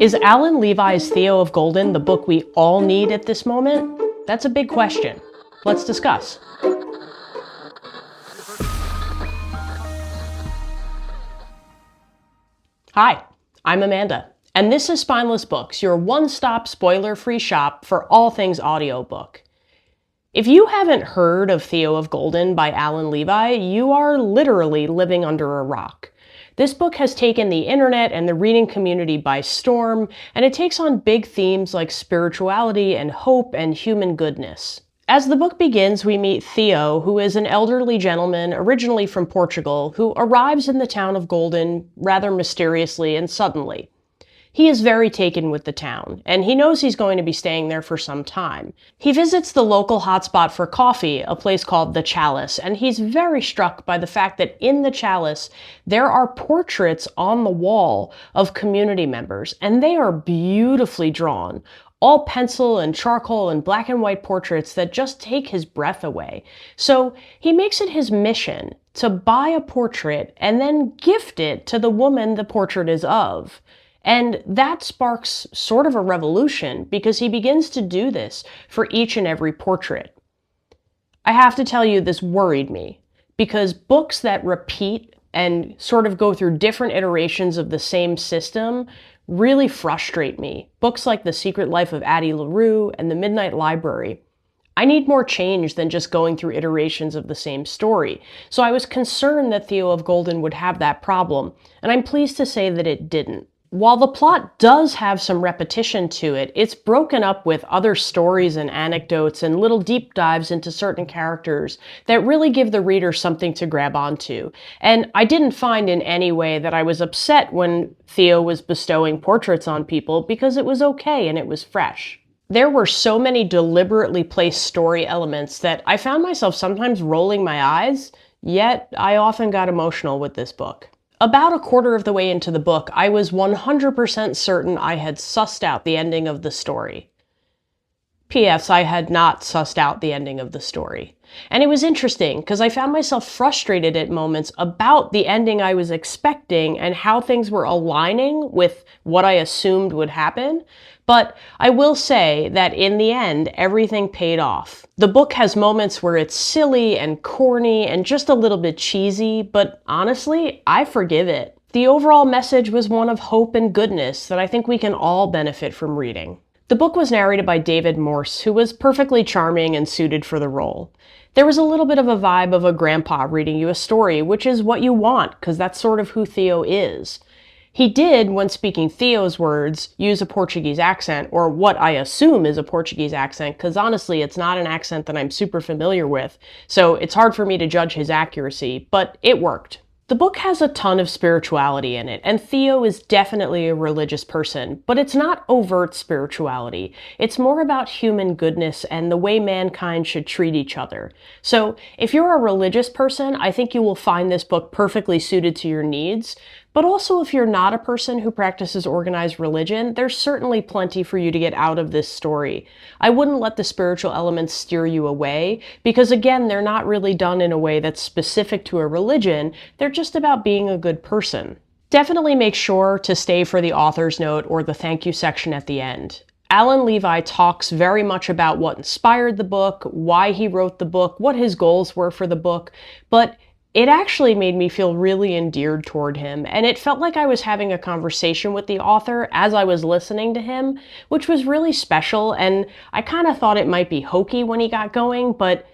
Is Allen Levi's Theo of Golden the book we all need at this moment? That's a big question. Let's discuss. Hi, I'm Amanda, and this is Spineless Books, your one-stop spoiler-free shop for all things audiobook. If you haven't heard of Theo of Golden by Allen Levi, you are literally living under a rock. This book has taken the internet and the reading community by storm, and it takes on big themes like spirituality and hope and human goodness. As the book begins, we meet Theo, who is an elderly gentleman originally from Portugal, who arrives in the town of Golden rather mysteriously and suddenly. He is very taken with the town, and he knows he's going to be staying there for some time. He visits the local hotspot for coffee, a place called The Chalice, and he's very struck by the fact that in The Chalice, there are portraits on the wall of community members, and they are beautifully drawn. All pencil and charcoal and black and white portraits that just take his breath away. So he makes it his mission to buy a portrait and then gift it to the woman the portrait is of. And that sparks sort of a revolution because he begins to do this for each and every portrait. I have to tell you, this worried me because books that repeat and sort of go through different iterations of the same system really frustrate me. Books like The Secret Life of Addie LaRue and The Midnight Library. I need more change than just going through iterations of the same story. So I was concerned that Theo of Golden would have that problem, and I'm pleased to say that it didn't. While the plot does have some repetition to it, it's broken up with other stories and anecdotes and little deep dives into certain characters that really give the reader something to grab onto. And I didn't find in any way that I was upset when Theo was bestowing portraits on people because it was okay and it was fresh. There were so many deliberately placed story elements that I found myself sometimes rolling my eyes, yet I often got emotional with this book. About a quarter of the way into the book, I was 100% certain I had sussed out the ending of the story. P.S. I had not sussed out the ending of the story. And it was interesting, because I found myself frustrated at moments about the ending I was expecting and how things were aligning with what I assumed would happen. But I will say that in the end, everything paid off. The book has moments where it's silly and corny and just a little bit cheesy, but honestly, I forgive it. The overall message was one of hope and goodness that I think we can all benefit from reading. The book was narrated by David Morse, who was perfectly charming and suited for the role. There was a little bit of a vibe of a grandpa reading you a story, which is what you want, because that's sort of who Theo is. He did, when speaking Theo's words, use a Portuguese accent, or what I assume is a Portuguese accent, because honestly, it's not an accent that I'm super familiar with, so it's hard for me to judge his accuracy, but it worked. The book has a ton of spirituality in it, and Theo is definitely a religious person, but it's not overt spirituality. It's more about human goodness and the way mankind should treat each other. So if you're a religious person, I think you will find this book perfectly suited to your needs. But also, if you're not a person who practices organized religion, there's certainly plenty for you to get out of this story. I wouldn't let the spiritual elements steer you away, because again, they're not really done in a way that's specific to a religion. They're just about being a good person. Definitely make sure to stay for the author's note or the thank you section at the end. Allen Levi talks very much about what inspired the book, why he wrote the book, what his goals were for the book, but it actually made me feel really endeared toward him, and it felt like I was having a conversation with the author as I was listening to him, which was really special, and I kind of thought it might be hokey when he got going, but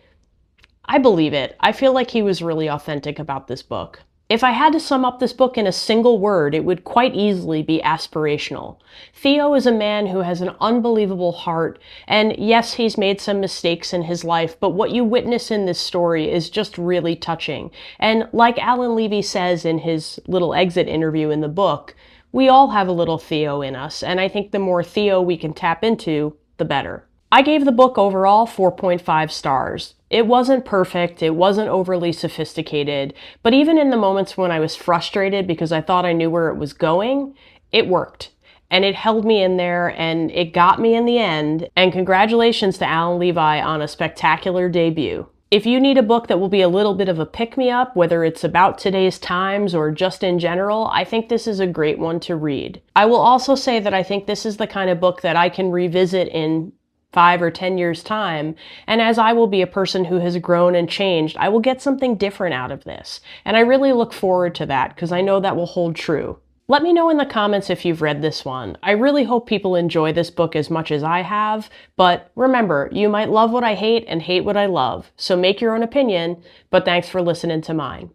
I believe it. I feel like he was really authentic about this book. If I had to sum up this book in a single word, it would quite easily be aspirational. Theo is a man who has an unbelievable heart, and yes, he's made some mistakes in his life, but what you witness in this story is just really touching. And like Allen Levi says in his little exit interview in the book, we all have a little Theo in us, and I think the more Theo we can tap into, the better. I gave the book overall 4.5 stars. It wasn't perfect, it wasn't overly sophisticated, but even in the moments when I was frustrated because I thought I knew where it was going, it worked. And it held me in there, and it got me in the end, and congratulations to Allen Levi on a spectacular debut. If you need a book that will be a little bit of a pick-me-up, whether it's about today's times or just in general, I think this is a great one to read. I will also say that I think this is the kind of book that I can revisit in 5 or 10 years' time, and as I will be a person who has grown and changed, I will get something different out of this. And I really look forward to that, because I know that will hold true. Let me know in the comments if you've read this one. I really hope people enjoy this book as much as I have, but remember, you might love what I hate and hate what I love, so make your own opinion, but thanks for listening to mine.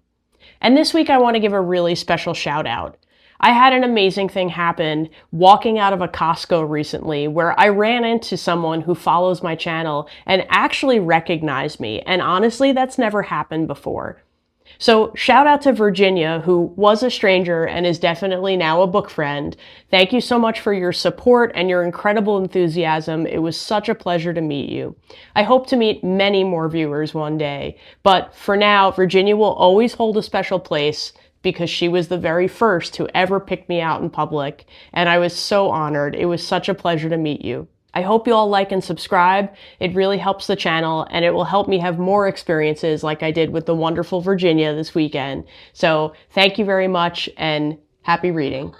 And this week I want to give a really special shout out. I had an amazing thing happen walking out of a Costco recently where I ran into someone who follows my channel and actually recognized me, and honestly, that's never happened before. So shout out to Virginia, who was a stranger and is definitely now a book friend. Thank you so much for your support and your incredible enthusiasm. It was such a pleasure to meet you. I hope to meet many more viewers one day, but for now, Virginia will always hold a special place because she was the very first to ever pick me out in public, and I was so honored. It was such a pleasure to meet you. I hope you all like and subscribe. It really helps the channel, and it will help me have more experiences like I did with the wonderful Virginia this weekend. So thank you very much, and happy reading.